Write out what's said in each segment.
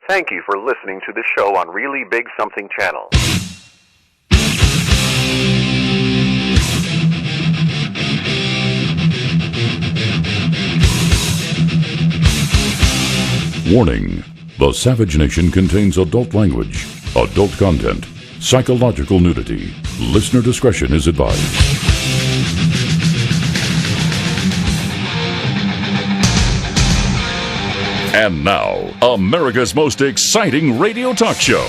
Thank you for listening to the show on Really Big Something Channel. Warning: the Savage Nation contains adult language, adult content, psychological nudity. Listener discretion is advised. And now, America's most exciting radio talk show,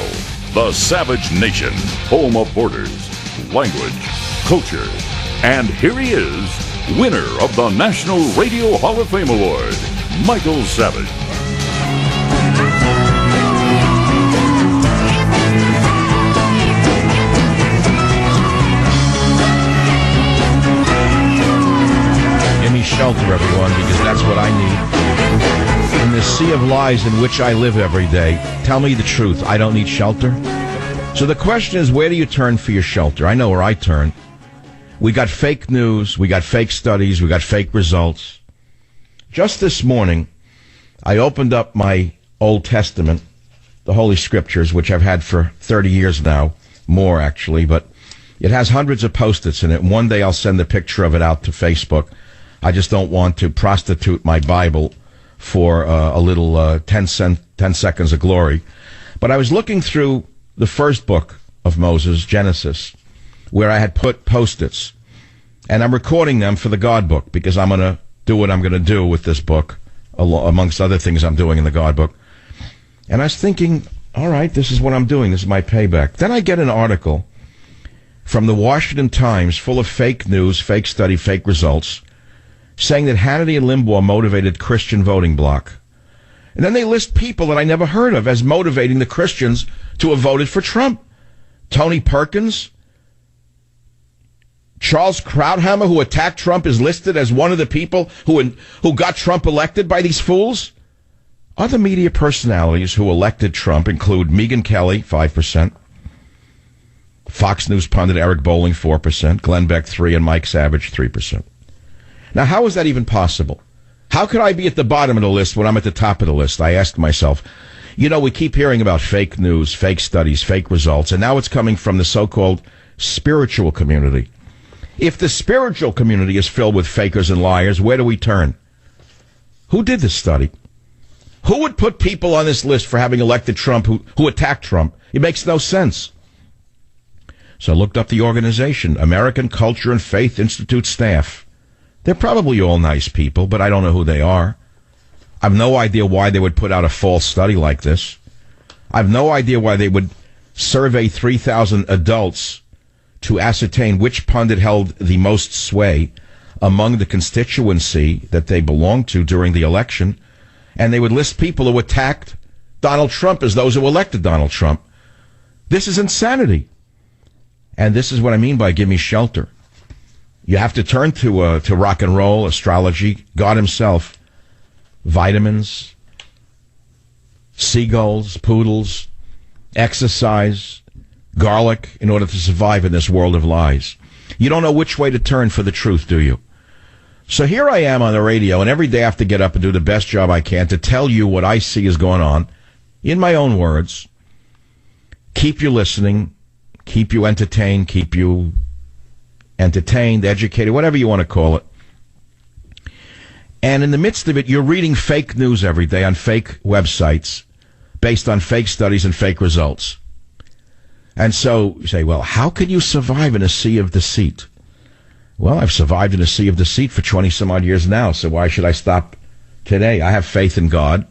The Savage Nation, home of borders, language, culture. And here he is, winner of the National Radio Hall of Fame Award, Michael Savage. Give me shelter, everyone, because that's what I need. In the sea of lies in which I live every day, tell me the truth. I don't need shelter. So the question is, where do you turn for your shelter? I know where I turn. We got fake news. We got fake studies. We got fake results. Just this morning, I opened up my Old Testament, the Holy Scriptures, which I've had for 30 years now, more actually, but it has hundreds of Post-its in it. And one day I'll send a picture of it out to Facebook. I just don't want to prostitute my Bible for a little 10 seconds of glory. But I was looking through the first book of Moses, Genesis, where I had put Post-its. And I'm recording them for the God book, because I'm going to do what I'm going to do with this book, amongst other things I'm doing in the God book. And I was thinking, all right, this is what I'm doing. This is my payback. Then I get an article from the Washington Times full of fake news, fake study, fake results, saying that Hannity and Limbaugh motivated Christian voting bloc. And then they list people that I never heard of as motivating the Christians to have voted for Trump. Tony Perkins, Charles Krauthammer, who attacked Trump, is listed as one of the people who got Trump elected by these fools. Other media personalities who elected Trump include Megyn Kelly, 5%, Fox News pundit Eric Bolling, 4%, Glenn Beck, 3%, and Mike Savage, 3%. Now, how is that even possible? How could I be at the bottom of the list when I'm at the top of the list? I asked myself. You know, we keep hearing about fake news, fake studies, fake results, and now it's coming from the so-called spiritual community. If the spiritual community is filled with fakers and liars, where do we turn? Who did this study? Who would put people on this list for having elected Trump who attacked Trump? It makes no sense. So I looked up the organization, American Culture and Faith Institute staff. They're probably all nice people, but I don't know who they are. I have no idea why they would put out a false study like this. I have no idea why they would survey 3,000 adults to ascertain which pundit held the most sway among the constituency that they belonged to during the election, and they would list people who attacked Donald Trump as those who elected Donald Trump. This is insanity. And this is what I mean by give me shelter. You have to turn to rock and roll, astrology, God himself, vitamins, seagulls, poodles, exercise, garlic, in order to survive in this world of lies. You don't know which way to turn for the truth, do you? So here I am on the radio, and every day I have to get up and do the best job I can to tell you what I see is going on, in my own words, keep you listening, keep you entertained, educated, whatever you want to call it. And in the midst of it, you're reading fake news every day on fake websites based on fake studies and fake results. And so you say, well, how can you survive in a sea of deceit? Well, I've survived in a sea of deceit for 20-some odd years now, so why should I stop today? I have faith in God.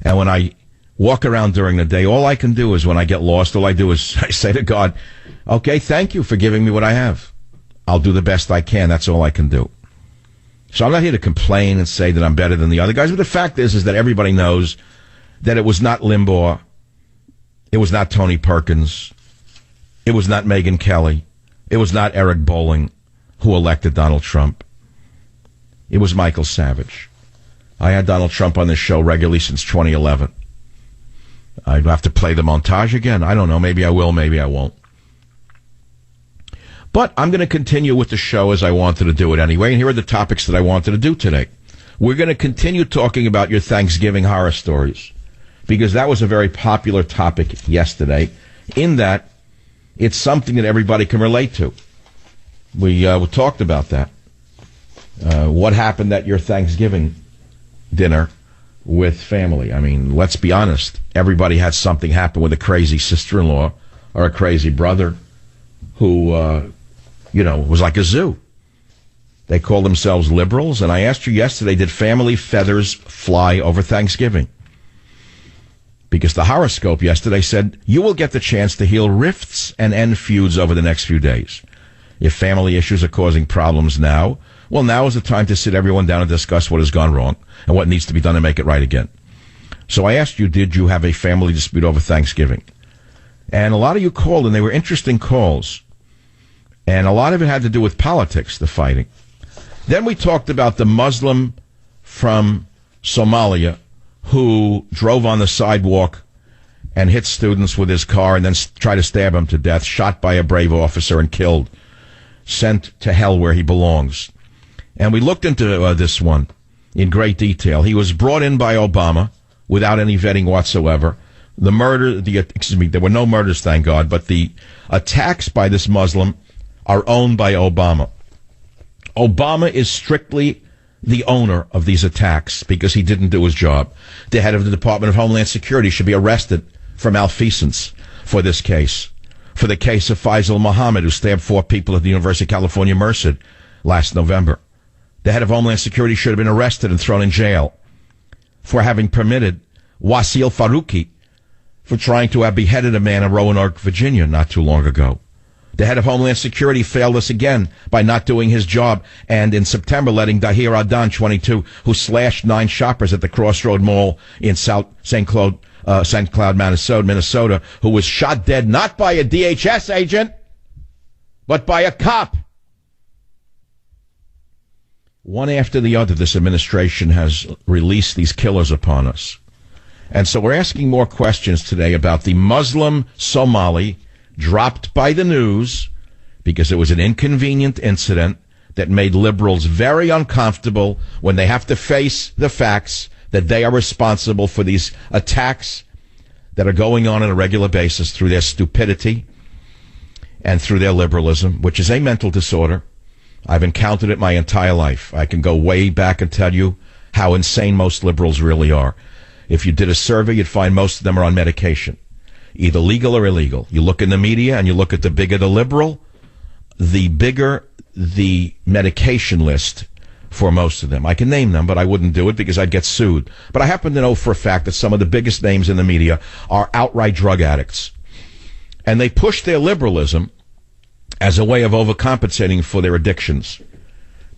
And when I walk around during the day, all I can do is, when I get lost, all I do is I say to God, okay, thank you for giving me what I have. I'll do the best I can. That's all I can do. So I'm not here to complain and say that I'm better than the other guys, but the fact is that everybody knows that it was not Limbaugh, it was not Tony Perkins, it was not Megyn Kelly, it was not Eric Bolling who elected Donald Trump. It was Michael Savage. I had Donald Trump on this show regularly since 2011. I'd have to play the montage again. I don't know. Maybe I will, maybe I won't. But I'm going to continue with the show as I wanted to do it anyway, and here are the topics that I wanted to do today. We're going to continue talking about your Thanksgiving horror stories. because that was a very popular topic yesterday, in that it's something that everybody can relate to. We talked about that. What happened at your Thanksgiving dinner with family? I mean, let's be honest. Everybody had something happen with a crazy sister-in-law or a crazy brother who, was like a zoo. They call themselves liberals. And I asked you yesterday, did family feathers fly over Thanksgiving? Because the horoscope yesterday said you will get the chance to heal rifts and end feuds over the next few days. If family issues are causing problems now, well, now is the time to sit everyone down and discuss what has gone wrong and what needs to be done to make it right again. So I asked you, did you have a family dispute over Thanksgiving? And a lot of you called, and they were interesting calls. And a lot of it had to do with politics, the fighting. Then we talked about the Muslim from Somalia who drove on the sidewalk and hit students with his car and then tried to stab them to death, shot by a brave officer and killed, sent to hell where he belongs. And we looked into this one in great detail. He was brought in by Obama without any vetting whatsoever. There were no murders, thank God, but the attacks by this Muslim are owned by Obama. Obama is strictly the owner of these attacks because he didn't do his job. The head of the Department of Homeland Security should be arrested for malfeasance for this case. For the case of Faisal Muhammad, who stabbed 4 people at the University of California, Merced, last November. The head of Homeland Security should have been arrested and thrown in jail for having permitted Wasil Faruqi for trying to have beheaded a man in Roanoke, Virginia, not too long ago. The head of Homeland Security failed us again by not doing his job, and in September letting Dahir Adan, 22, who slashed 9 shoppers at the Crossroad Mall in St. Cloud, Minnesota, who was shot dead not by a DHS agent, but by a cop. One after the other, this administration has released these killers upon us. And so we're asking more questions today about the Muslim Somali dropped by the news because it was an inconvenient incident that made liberals very uncomfortable when they have to face the facts that they are responsible for these attacks that are going on a regular basis through their stupidity and through their liberalism, which is a mental disorder. I've encountered it my entire life. I can go way back and tell you how insane most liberals really are. If you did a survey, you'd find most of them are on medication, either legal or illegal. You look in the media and you look at the bigger the liberal, the bigger the medication list for most of them. I can name them, but I wouldn't do it because I'd get sued. But I happen to know for a fact that some of the biggest names in the media are outright drug addicts. And they push their liberalism as a way of overcompensating for their addictions.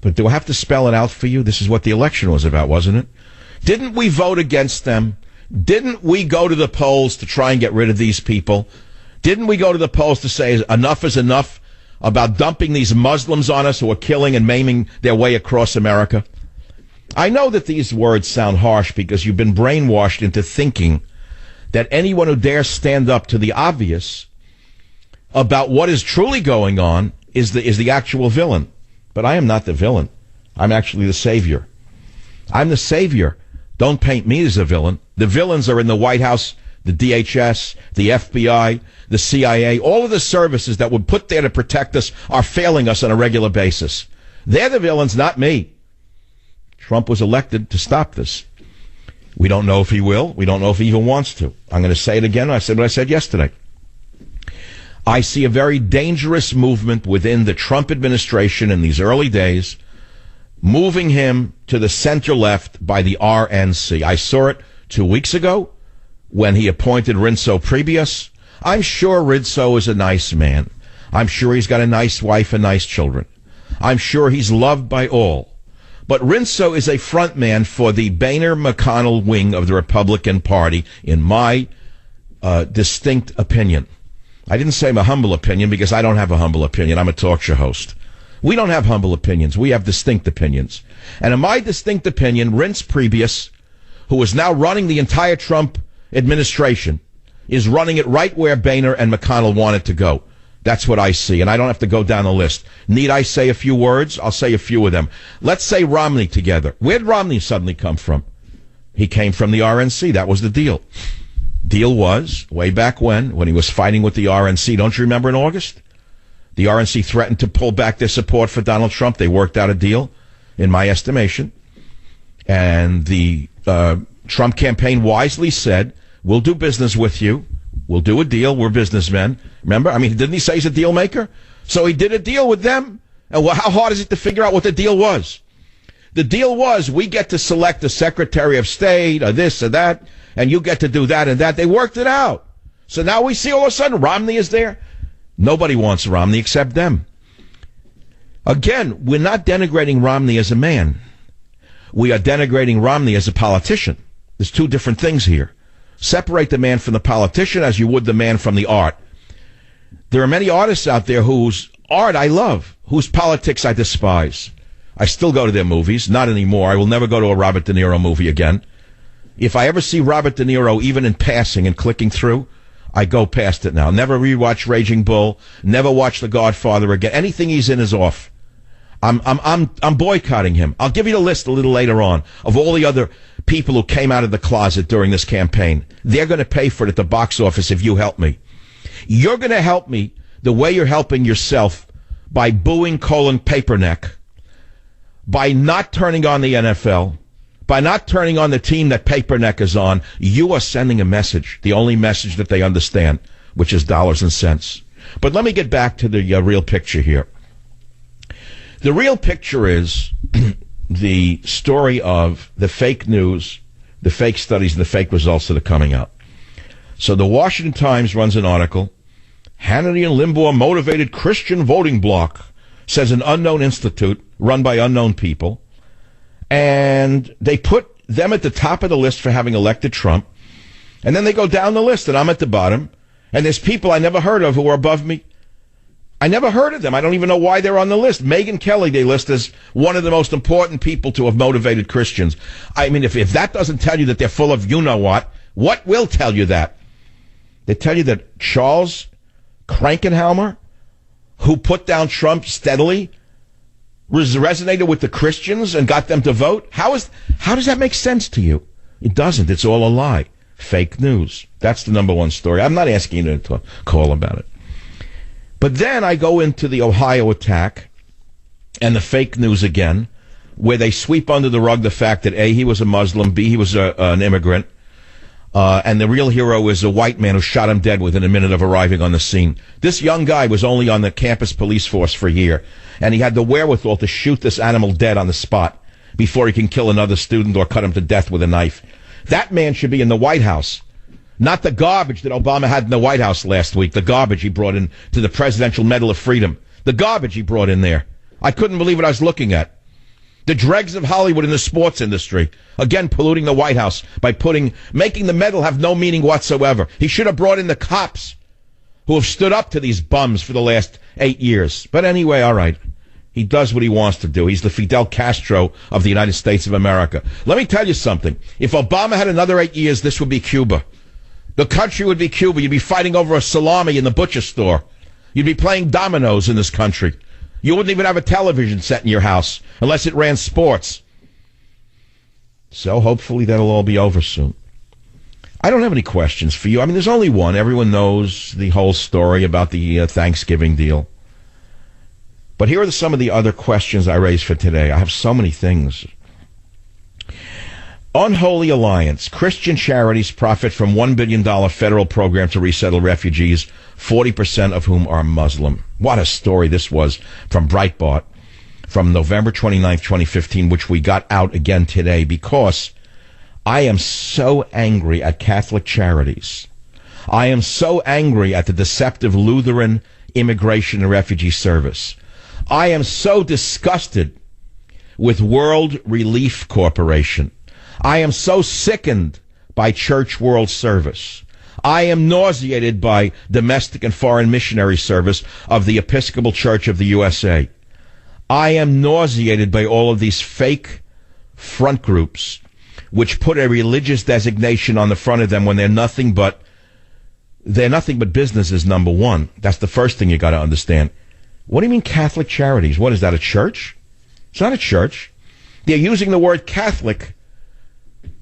But do I have to spell it out for you? This is what the election was about, wasn't it? Didn't we vote against them? Didn't we go to the polls to try and get rid of these people? Didn't we go to the polls to say enough is enough about dumping these Muslims on us who are killing and maiming their way across America? I know that these words sound harsh because you've been brainwashed into thinking that anyone who dares stand up to the obvious about what is truly going on is the actual villain. But I am not the villain. I'm actually the savior. I'm the savior. Don't paint me as a villain. The villains are in the White House, the DHS, the FBI, the CIA. All of the services that would put there to protect us are failing us on a regular basis. They're the villains, not me. Trump was elected to stop this. We don't know if he will. We don't know if he even wants to. I'm going to say it again. I said what I said yesterday. I see a very dangerous movement within the Trump administration in these early days, moving him to the center left by the RNC. I saw it 2 weeks ago when he appointed Rinso Prebius. I'm sure Rinso is a nice man. I'm sure he's got a nice wife and nice children. I'm sure he's loved by all. But Rinso is a front man for the Boehner-McConnell wing of the Republican Party, in my distinct opinion. I didn't say my humble opinion because I don't have a humble opinion. I'm a talk show host. We don't have humble opinions. We have distinct opinions. And in my distinct opinion, Rince Prebius, who is now running the entire Trump administration, is running it right where Boehner and McConnell want it to go. That's what I see, and I don't have to go down the list. Need I say a few words? I'll say a few of them. Let's say Romney together. Where did Romney suddenly come from? He came from the RNC. That was the deal. deal was, way back when he was fighting with the RNC, don't you remember in August? The RNC threatened to pull back their support for Donald Trump. They worked out a deal, in my estimation. And the Trump campaign wisely said, we'll do business with you. We'll do a deal. We're businessmen. Remember? I mean, didn't he say he's a deal maker? So he did a deal with them. And how hard is it to figure out what the deal was? The deal was we get to select a Secretary of State or this or that, and you get to do that and that. They worked it out. So now we see all of a sudden Romney is there. Nobody wants Romney except them. Again, we're not denigrating Romney as a man. We are denigrating Romney as a politician. There's two different things here. Separate the man from the politician as you would the man from the art. There are many artists out there whose art I love, whose politics I despise. I still go to their movies, not anymore. I will never go to a Robert De Niro movie again. If I ever see Robert De Niro, even in passing and clicking through, I go past it now. Never rewatch Raging Bull. Never watch The Godfather again. Anything he's in is off. I'm boycotting him. I'll give you the list a little later on of all the other people who came out of the closet during this campaign. They're going to pay for it at the box office if you help me. You're going to help me the way you're helping yourself by booing Paperneck, by not turning on the NFL, by not turning on the team that Paperneck is on. You are sending a message, the only message that they understand, which is dollars and cents. But let me get back to the real picture here. The real picture is the story of the fake news, the fake studies, and the fake results that are coming out. So the Washington Times runs an article, Hannity and Limbaugh motivated Christian voting bloc, says an unknown institute run by unknown people. And they put them at the top of the list for having elected Trump. And then they go down the list, and I'm at the bottom. And there's people I never heard of who are above me. I never heard of them. I don't even know why they're on the list. Megyn Kelly, they list as one of the most important people to have motivated Christians. I mean, if that doesn't tell you that they're full of you-know-what will tell you that? They tell you that Charles Krankenheimer, who put down Trump steadily, resonated with the Christians and got them to vote? How does that make sense to you? It doesn't. It's all a lie. Fake news. That's the number one story. I'm not asking you to call about it. But then I go into the Ohio attack and the fake news again, where they sweep under the rug the fact that A, he was a Muslim, B, he was an immigrant, and the real hero is a white man who shot him dead within a minute of arriving on the scene. This young guy was only on the campus police force for a year, and he had the wherewithal to shoot this animal dead on the spot before he can kill another student or cut him to death with a knife. That man should be in the White House. Not the garbage that Obama had in the White House last week, the garbage he brought in to the Presidential Medal of Freedom. The garbage he brought in there. I couldn't believe what I was looking at. The dregs of Hollywood in the sports industry. Again, polluting the White House by making the medal have no meaning whatsoever. He should have brought in the cops who have stood up to these bums for the last 8 years. But anyway, all right. He does what he wants to do. He's the Fidel Castro of the United States of America. Let me tell you something. If Obama had another 8 years, this would be Cuba. The country would be Cuba. You'd be fighting over a salami in the butcher store. You'd be playing dominoes in this country. You wouldn't even have a television set in your house unless it ran sports. So hopefully that'll all be over soon. I don't have any questions for you. I mean, there's only one. Everyone knows the whole story about the Thanksgiving deal. But here are some of the other questions I raised for today. I have so many things. Unholy Alliance. Christian charities profit from $1 billion federal program to resettle refugees, 40% of whom are Muslim. What a story this was from Breitbart from November 29th, 2015, which we got out again today because I am so angry at Catholic charities. I am so angry at the deceptive Lutheran Immigration and Refugee Service. I am so disgusted with World Relief Corporation. I am so sickened by Church World Service. I am nauseated by domestic and foreign missionary service of the Episcopal Church of the USA. I am nauseated by all of these fake front groups which put a religious designation on the front of them when they're nothing but businesses, number one. That's the first thing you got to understand. What do you mean Catholic charities? What is that, a church? It's not a church. They're using the word Catholic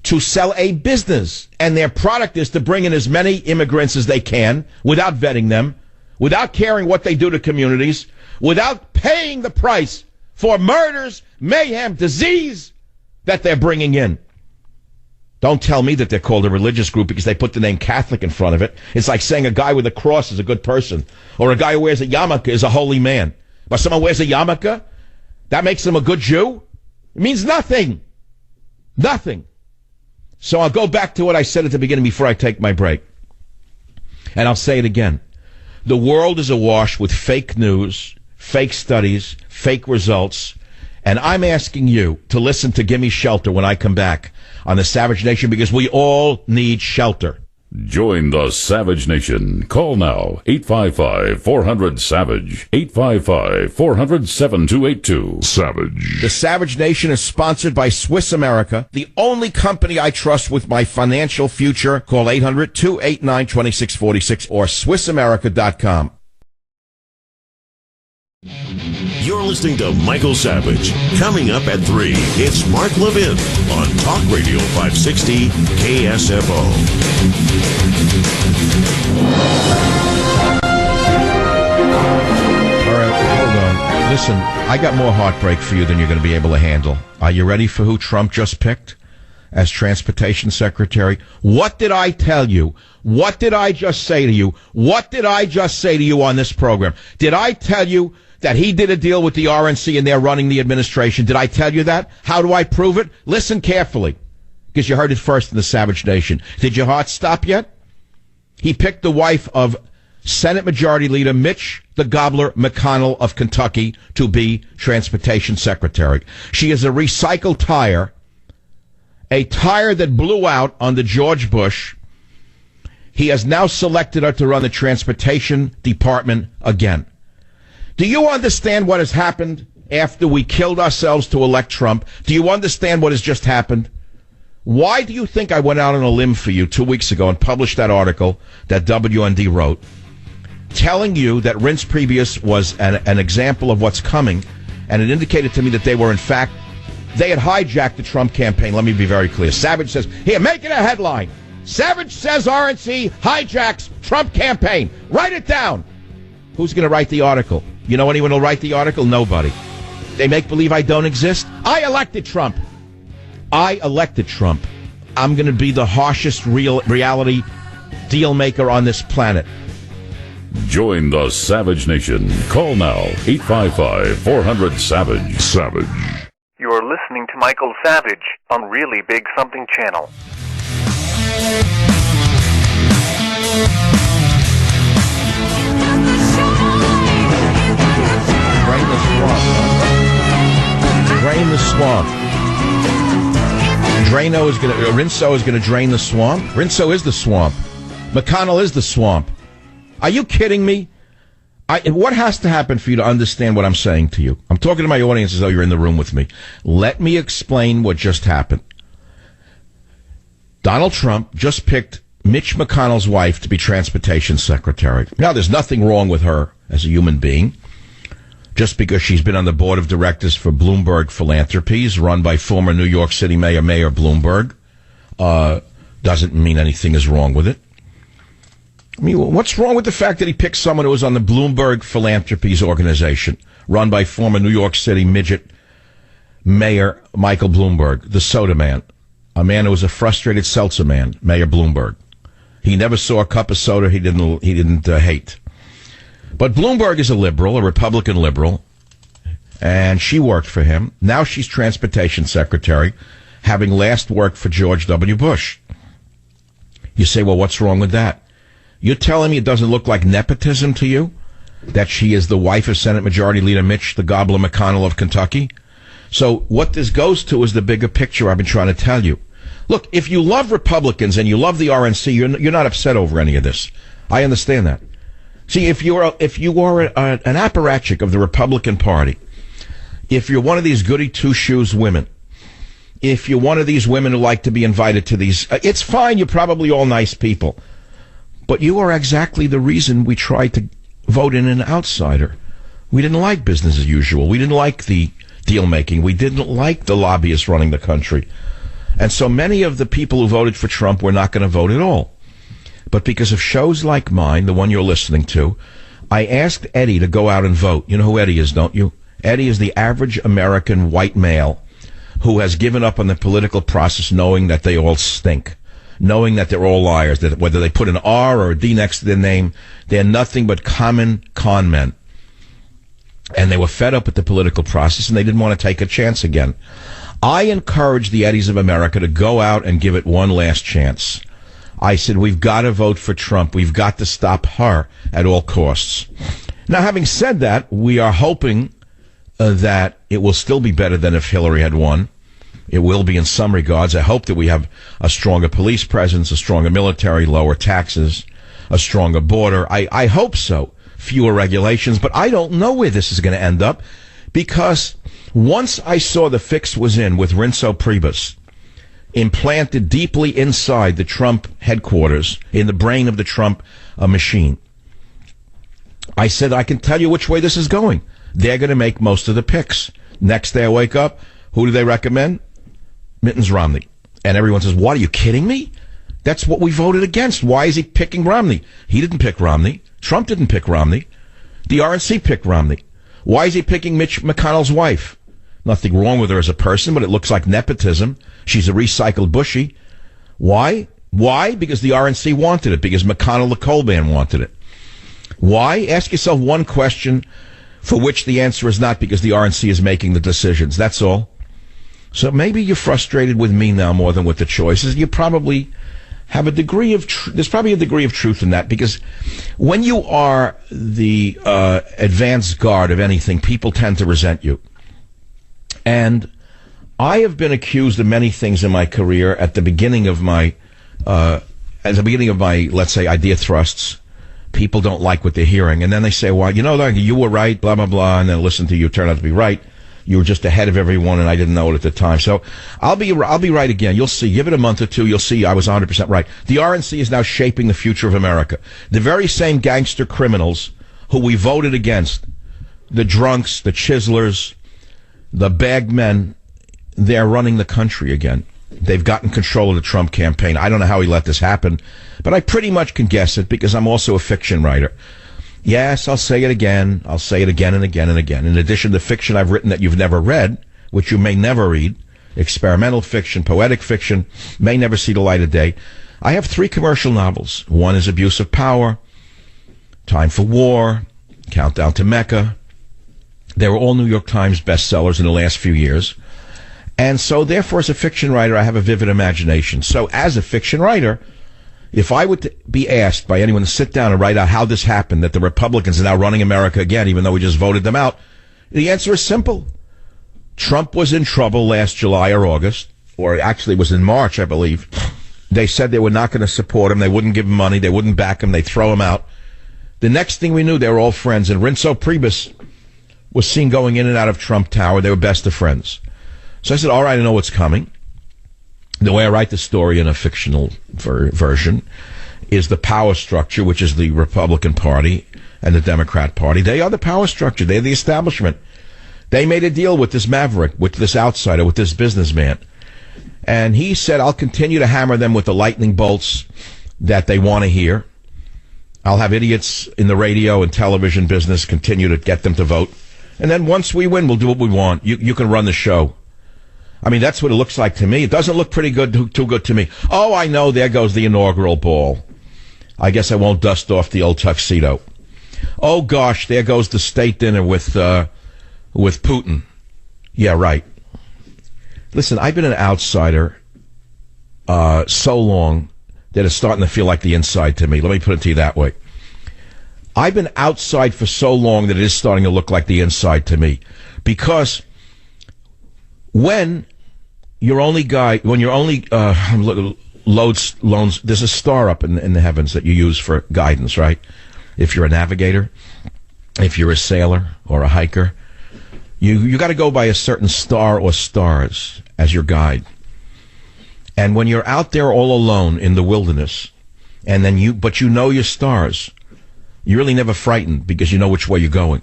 to sell a business, and their product is to bring in as many immigrants as they can without vetting them, without caring what they do to communities, without paying the price for murders, mayhem, disease that they're bringing in. Don't tell me that they're called a religious group because they put the name Catholic in front of it. It's like saying a guy with a cross is a good person, or a guy who wears a yarmulke is a holy man. But someone wears a yarmulke, that makes him a good Jew? It means nothing. Nothing. So I'll go back to what I said at the beginning before I take my break. And I'll say it again. The world is awash with fake news, fake studies, fake results. And I'm asking you to listen to Gimme Shelter when I come back on the Savage Nation, because we all need shelter. Join the Savage Nation. Call now, 855-400-SAVAGE, 855-400-7282. Savage. The Savage Nation is sponsored by Swiss America, the only company I trust with my financial future. Call 800-289-2646 or SwissAmerica.com. You're listening to Michael Savage. Coming up at 3, it's Mark Levin on Talk Radio 560 KSFO. All right, hold on. Listen, I got more heartbreak for you than you're going to be able to handle. Are you ready for who Trump just picked as Transportation Secretary? What did I tell you? What did I just say to you? What did I just say to you on this program? Did I tell you that he did a deal with the RNC and they're running the administration? Did I tell you that? How do I prove it? Listen carefully, because you heard it first in the Savage Nation. Did your heart stop yet? He picked the wife of Senate Majority Leader Mitch the Gobbler McConnell of Kentucky to be Transportation Secretary. She is a recycled tire, a tire that blew out under George Bush. He has now selected her to run the Transportation Department again. Do you understand what has happened after we killed ourselves to elect Trump? Do you understand what has just happened? Why do you think I went out on a limb for you 2 weeks ago and published that article that WND wrote, telling you that Reince Priebus was an example of what's coming, and it indicated to me that they were, in fact, they had hijacked the Trump campaign. Let me be very clear. Savage says, here, make it a headline. Savage says RNC hijacks Trump campaign. Write it down. Who's going to write the article? You know anyone who'll write the article? Nobody. They make believe I don't exist. I elected Trump. I elected Trump. I'm going to be the harshest reality deal maker on this planet. Join the Savage Nation. Call now, 855-400-SAVAGE. Savage. You're listening to Michael Savage on Really Big Something Channel. Drain the swamp. Drain the swamp. Rinso is going to drain the swamp. Rinso is the swamp. McConnell is the swamp. Are you kidding me? What has to happen for you to understand what I'm saying to you? I'm talking to my audience as though you're in the room with me. Let me explain what just happened. Donald Trump just picked Mitch McConnell's wife to be Transportation Secretary. Now, there's nothing wrong with her as a human being. Just because she's been on the board of directors for Bloomberg Philanthropies, run by former New York City Mayor Bloomberg, doesn't mean anything is wrong with it. I mean, what's wrong with the fact that he picked someone who was on the Bloomberg Philanthropies organization, run by former New York City midget Mayor Michael Bloomberg, the soda man, a man who was a frustrated seltzer man, Mayor Bloomberg. He never saw a cup of soda he didn't hate. But Bloomberg is a liberal, a Republican liberal, and she worked for him. Now she's Transportation Secretary, having last worked for George W. Bush. You say, well, what's wrong with that? You're telling me it doesn't look like nepotism to you? That she is the wife of Senate Majority Leader Mitch the Gobbler McConnell of Kentucky? So what this goes to is the bigger picture I've been trying to tell you. Look, if you love Republicans and you love the RNC, you're not upset over any of this. I understand that. See, if you are an apparatchik of the Republican Party, if you're one of these goody two-shoes women, if you're one of these women who like to be invited to these, it's fine, you're probably all nice people. But you are exactly the reason we tried to vote in an outsider. We didn't like business as usual. We didn't like the deal-making. We didn't like the lobbyists running the country. And so many of the people who voted for Trump were not going to vote at all. But because of shows like mine, the one you're listening to, I asked Eddie to go out and vote. You know who Eddie is, don't you? Eddie is the average American white male who has given up on the political process knowing that they all stink, knowing that they're all liars, that whether they put an R or a D next to their name, they're nothing but common con men. And they were fed up with the political process, and they didn't want to take a chance again. I encouraged the Eddies of America to go out and give it one last chance. I said, we've got to vote for Trump. We've got to stop her at all costs. Now, having said that, we are hoping that it will still be better than if Hillary had won. It will be in some regards. I hope that we have a stronger police presence, a stronger military, lower taxes, a stronger border. I hope so. Fewer regulations. But I don't know where this is going to end up, because once I saw the fix was in with Rinso Priebus implanted deeply inside the Trump headquarters, in the brain of the Trump machine, I said, I can tell you which way this is going. They're going to make most of the picks. Next day I wake up, who do they recommend? Mittens Romney. And everyone says, what, are you kidding me? That's what we voted against. Why is he picking Romney? He didn't pick Romney. Trump didn't pick Romney. The RNC picked Romney. Why is he picking Mitch McConnell's wife? Nothing wrong with her as a person, but it looks like nepotism. She's a recycled Bushy. Why? Why? Because the RNC wanted it. Because McConnell the coal man wanted it. Why? Ask yourself one question for which the answer is not because the RNC is making the decisions. That's all. So maybe you're frustrated with me now more than with the choices. You probably have a degree of there's probably a degree of truth in that, because when you are the advanced guard of anything, people tend to resent you. And I have been accused of many things in my career at the beginning of my let's say, idea thrusts. People don't like what they're hearing, and then they say, well, you know, you were right, blah, blah, blah, and then listen to you, turn out to be right. You were just ahead of everyone, and I didn't know it at the time. So I'll be right again. You'll see. Give it a month or two. You'll see I was 100% right. The RNC is now shaping the future of America. The very same gangster criminals who we voted against, the drunks, the chiselers, the bag men, they're running the country again. They've gotten control of the Trump campaign. I don't know how he let this happen, but I pretty much can guess it because I'm also a fiction writer. Yes, I'll say it again. I'll say it again and again and again. In addition to fiction I've written that you've never read, which you may never read, experimental fiction, poetic fiction, may never see the light of day, I have 3 commercial novels. One is Abuse of Power, Time for War, Countdown to Mecca. They were all New York Times bestsellers in the last few years. And so, therefore, as a fiction writer, I have a vivid imagination. So, as a fiction writer, if I would be asked by anyone to sit down and write out how this happened, that the Republicans are now running America again, even though we just voted them out, the answer is simple. Trump was in trouble last July or August, or actually it was in March, I believe. They said they were not going to support him. They wouldn't give him money. They wouldn't back him. They'd throw him out. The next thing we knew, they were all friends. And Rinso Priebus was seen going in and out of Trump Tower. They were best of friends. So I said, all right, I know what's coming. The way I write the story in a fictional version is the power structure, which is the Republican Party and the Democrat Party. They are the power structure. They're the establishment. They made a deal with this maverick, with this outsider, with this businessman. And he said, I'll continue to hammer them with the lightning bolts that they want to hear. I'll have idiots in the radio and television business continue to get them to vote. And then once we win, we'll do what we want. You can run the show. I mean, that's what it looks like to me. It doesn't look pretty good, too good to me. Oh, I know, there goes the inaugural ball. I guess I won't dust off the old tuxedo. Oh, gosh, there goes the state dinner with Putin. Yeah, right. Listen, I've been an outsider so long that it's starting to feel like the inside to me. Let me put it to you that way. I've been outside for so long that it is starting to look like the inside to me. Because when you're only loans, there's a star up in the heavens that you use for guidance, right? If you're a navigator, if you're a sailor or a hiker, you got to go by a certain star or stars as your guide. And when you're out there all alone in the wilderness, and then but you know your stars, you're really never frightened because you know which way you're going.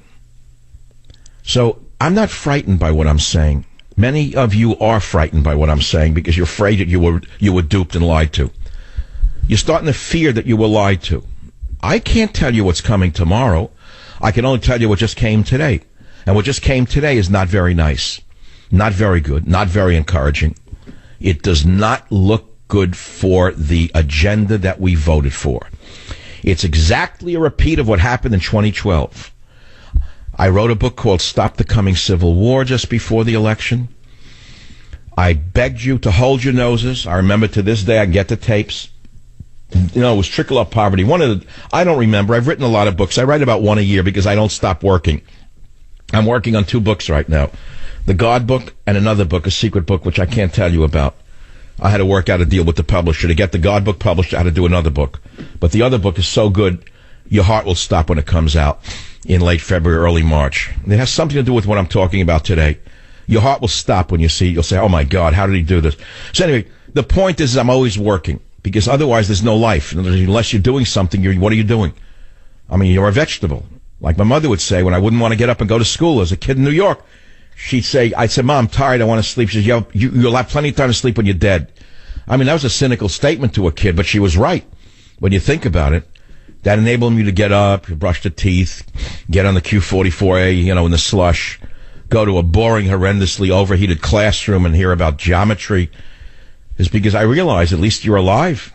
So I'm not frightened by what I'm saying. Many of you are frightened by what I'm saying because you're afraid that you were duped and lied to. You're starting to fear that you were lied to. I can't tell you what's coming tomorrow. I can only tell you what just came today. And what just came today is not very nice. Not very good. Not very encouraging. It does not look good for the agenda that we voted for. It's exactly a repeat of what happened in 2012. I wrote a book called Stop the Coming Civil War just before the election. I begged you to hold your noses. I remember to this day, I get the tapes. You know, it was trickle-up poverty. I don't remember. I've written a lot of books. I write about one a year because I don't stop working. I'm working on 2 books right now. The God book and another book, a secret book, which I can't tell you about. I had to work out a deal with the publisher to get the God book published. I had to do another book. But the other book is so good, your heart will stop when it comes out in late February, early March. It has something to do with what I'm talking about today. Your heart will stop when you see it. You'll say, oh my God, how did he do this? So anyway, the point is I'm always working because otherwise there's no life. Unless you're doing something, what are you doing? I mean, you're a vegetable. Like my mother would say when I wouldn't want to get up and go to school as a kid in New York. I'd say, Mom, I'm tired, I want to sleep. She says, you'll have plenty of time to sleep when you're dead. I mean, that was a cynical statement to a kid, but she was right. When you think about it, that enabled me to get up, brush the teeth, get on the Q44A, in the slush, go to a boring, horrendously overheated classroom and hear about geometry, is because I realized at least you're alive.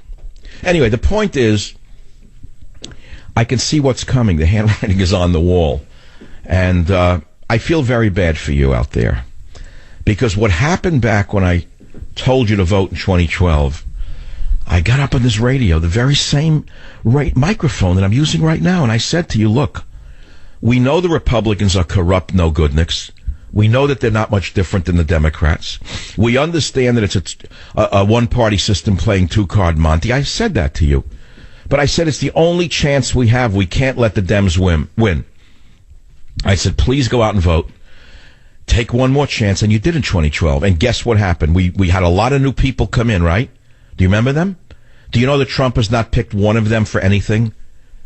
Anyway, the point is, I can see what's coming. The handwriting is on the wall. And I feel very bad for you out there. Because what happened back when I told you to vote in 2012, I got up on this radio, the very same microphone that I'm using right now, and I said to you, look, we know the Republicans are corrupt no-goodniks. We know that they're not much different than the Democrats. We understand that it's a one-party system playing 2-card Monte. I said that to you. But I said it's the only chance we have. We can't let the Dems win. I said, please go out and vote. Take one more chance, and you did in 2012. And guess what happened? We had a lot of new people come in, right? Do you remember them? Do you know that Trump has not picked one of them for anything?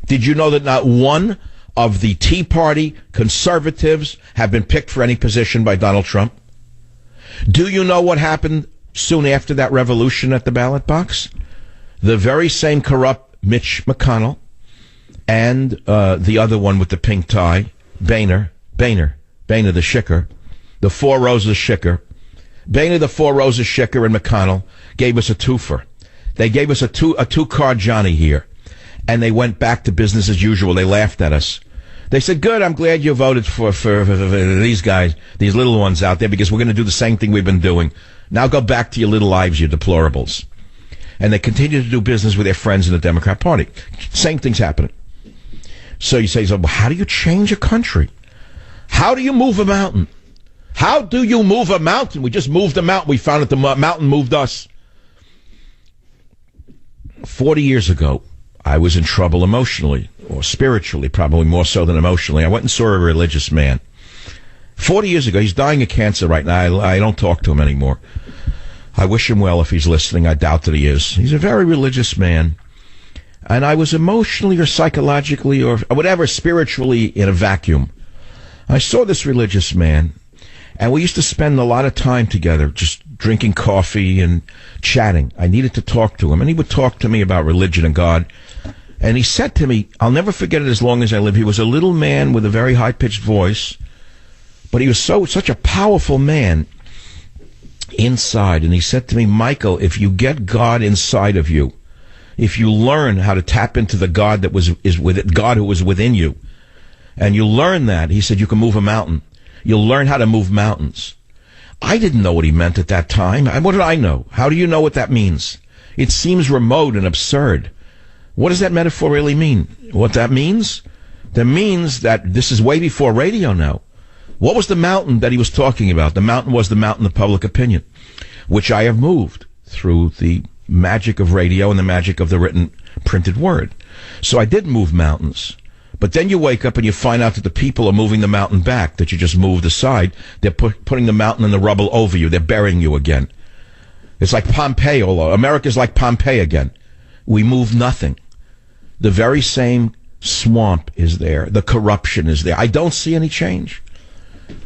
Did you know that not one of the Tea Party conservatives have been picked for any position by Donald Trump? Do you know what happened soon after that revolution at the ballot box? The very same corrupt Mitch McConnell and the other one with the pink tie, Boehner the Schicker, the Four Roses Schicker. Boehner, the Four Roses Schicker, and McConnell gave us a twofer. They gave us a two-card Johnny here. And they went back to business as usual. They laughed at us. They said, good, I'm glad you voted for these guys, these little ones out there, because we're going to do the same thing we've been doing. Now go back to your little lives, you deplorables. And they continue to do business with their friends in the Democrat Party. Same thing's happening. So you say, well, how do you change a country? How do you move a mountain? How do you move a mountain? We just moved a mountain. We found that the mountain moved us. 40 years ago, I was in trouble emotionally, or spiritually, probably more so than emotionally. I went and saw a religious man. 40 years ago, he's dying of cancer right now. I don't talk to him anymore. I wish him well if he's listening. I doubt that he is. He's a very religious man. And I was emotionally or psychologically or whatever, spiritually in a vacuum. I saw this religious man, and we used to spend a lot of time together, just drinking coffee and chatting. I needed to talk to him, and he would talk to me about religion and God. And he said to me, I'll never forget it as long as I live, he was a little man with a very high-pitched voice, but he was such a powerful man inside. And he said to me, Michael, if you get God inside of you, if you learn how to tap into the God that God who was within you, and you learn that, he said, you can move a mountain. You'll learn how to move mountains. I didn't know what he meant at that time. What did I know? How do you know what that means? It seems remote and absurd. What does that metaphor really mean? What that means? That means that this is way before radio now. What was the mountain that he was talking about? The mountain was the mountain of public opinion, which I have moved through the magic of radio and the magic of the written, printed word. So I did move mountains. But then you wake up and you find out that the people are moving the mountain back, that you just moved aside. They're putting the mountain and the rubble over you. They're burying you again. It's like Pompeii. America's like Pompeii again. We move nothing. The very same swamp is there. The corruption is there. I don't see any change.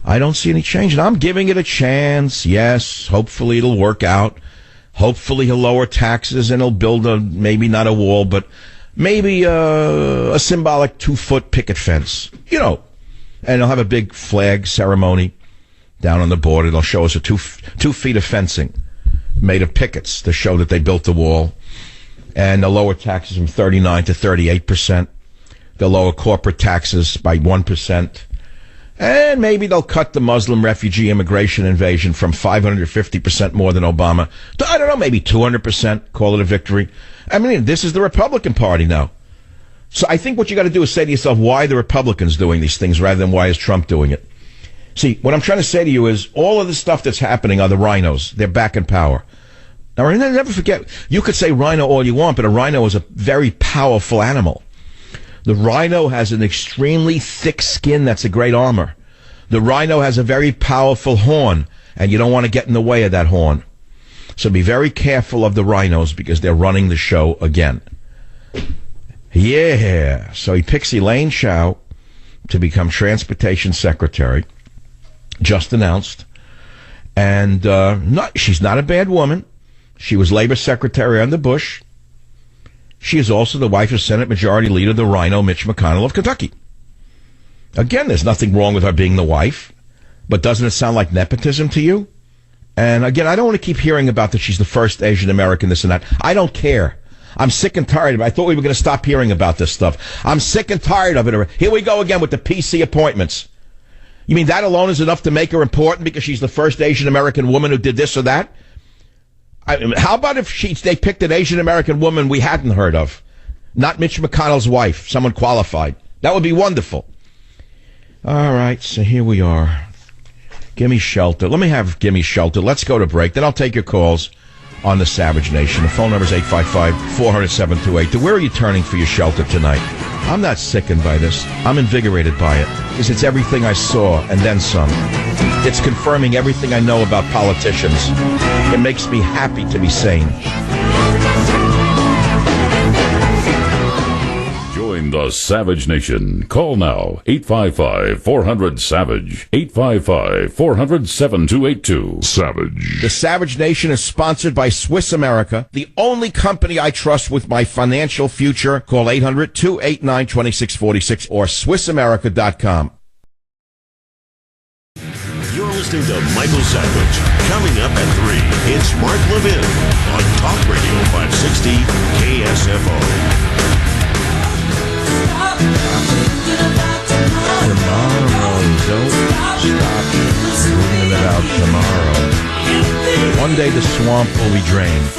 I don't see any change. And I'm giving it a chance. Yes, hopefully it'll work out. Hopefully he'll lower taxes and he'll build maybe not a wall, but maybe a symbolic 2-foot picket fence. And he'll have a big flag ceremony down on the border. They'll show us 2 feet of fencing made of pickets to show that they built the wall. And they'll lower taxes from 39 to 38%. They'll lower corporate taxes by 1%. And maybe they'll cut the Muslim refugee immigration invasion from 550% more than Obama to, I don't know, maybe 200%. Call it a victory. I mean, this is the Republican Party now. So I think what you got to do is say to yourself, why are the Republicans doing these things rather than why is Trump doing it? See, what I'm trying to say to you is all of the stuff that's happening are the rhinos. They're back in power. Now, never forget, you could say rhino all you want, but a rhino is a very powerful animal. The rhino has an extremely thick skin that's a great armor. The rhino has a very powerful horn, and you don't want to get in the way of that horn. So be very careful of the rhinos because they're running the show again. Yeah. So he picks Elaine Chao to become Transportation Secretary. Just announced. And she's not a bad woman. She was Labor Secretary under Bush. She is also the wife of Senate Majority Leader, the Rhino, Mitch McConnell of Kentucky. Again, there's nothing wrong with her being the wife, but doesn't it sound like nepotism to you? And again, I don't want to keep hearing about that she's the first Asian American, this and that. I don't care. I'm sick and tired of it. I thought we were going to stop hearing about this stuff. I'm sick and tired of it. Here we go again with the PC appointments. You mean that alone is enough to make her important because she's the first Asian American woman who did this or that? How about if they picked an Asian American woman we hadn't heard of? Not Mitch McConnell's wife, someone qualified. That would be wonderful. All right, so here we are. Gimme Shelter. Let me have Gimme Shelter. Let's go to break. Then I'll take your calls on the Savage Nation. The phone number is 855-400-7282. Where are you turning for your shelter tonight? I'm not sickened by this. I'm invigorated by it because it's everything I saw and then some. It's confirming everything I know about politicians. It makes me happy to be sane. Join the Savage Nation. Call now. 855-400-SAVAGE. 855-400-7282. Savage. The Savage Nation is sponsored by Swiss America, the only company I trust with my financial future. Call 800-289-2646 or SwissAmerica.com. You're listening to Michael Savage. Coming up at 3, it's Mark Levin on Talk Radio 560 KSFO. Tomorrow, don't stop dreaming about tomorrow. One day the swamp will be drained.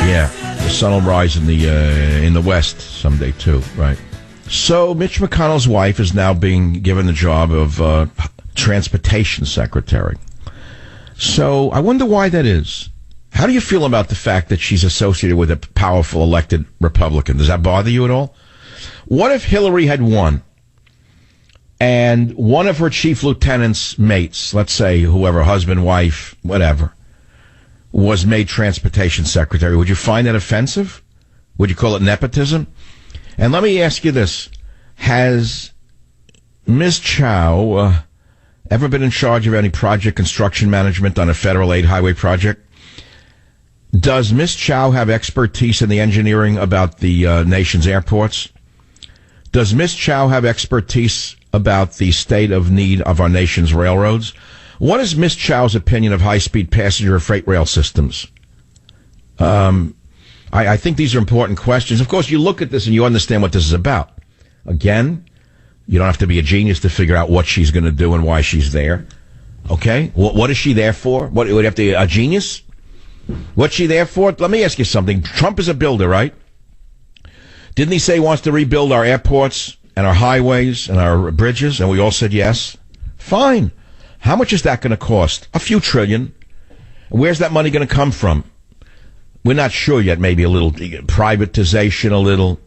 Yeah, the sun will rise in the west someday too, right? So Mitch McConnell's wife is now being given the job of Transportation Secretary. So I wonder why that is. How do you feel about the fact that she's associated with a powerful elected Republican? Does that bother you at all? What if Hillary had won and one of her chief lieutenant's mates, let's say whoever, husband, wife, whatever, was made Transportation Secretary? Would you find that offensive? Would you call it nepotism? And let me ask you this. Has Ms. Chao ever been in charge of any project construction management on a federal aid highway project? Does Ms. Chao have expertise in the engineering about the nation's airports? Does Ms. Chao have expertise about the state of need of our nation's railroads? What is Ms. Chow's opinion of high-speed passenger and freight rail systems? I think these are important questions. Of course, you look at this and you understand what this is about. Again, you don't have to be a genius to figure out what she's going to do and why she's there. Okay? What is she there for? What would you have to be a genius? What's she there for? Let me ask you something. Trump is a builder, right? Didn't he say he wants to rebuild our airports and our highways and our bridges? And we all said yes. Fine. How much is that going to cost? A few trillion. Where's that money going to come from? We're not sure yet. Maybe a little privatization, a little.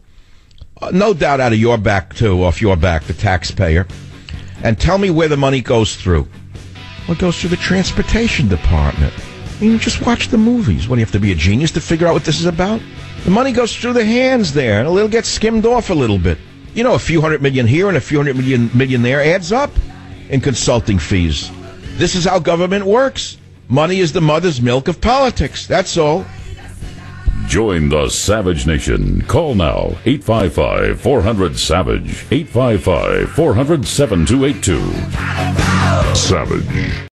No doubt out of your back, too, off your back, the taxpayer. And tell me where the money goes through. Well, it goes through the Transportation Department. I mean, just watch the movies. What, do you have to be a genius to figure out what this is about? The money goes through the hands there, and it'll get skimmed off a little bit. You know, a few $100 million here and a few $100 million there adds up. in consulting fees. This is how government works. Money is the mother's milk of politics. That's all. Join the Savage Nation. Call now, 855-400-SAVAGE, 855-400-7282. Savage.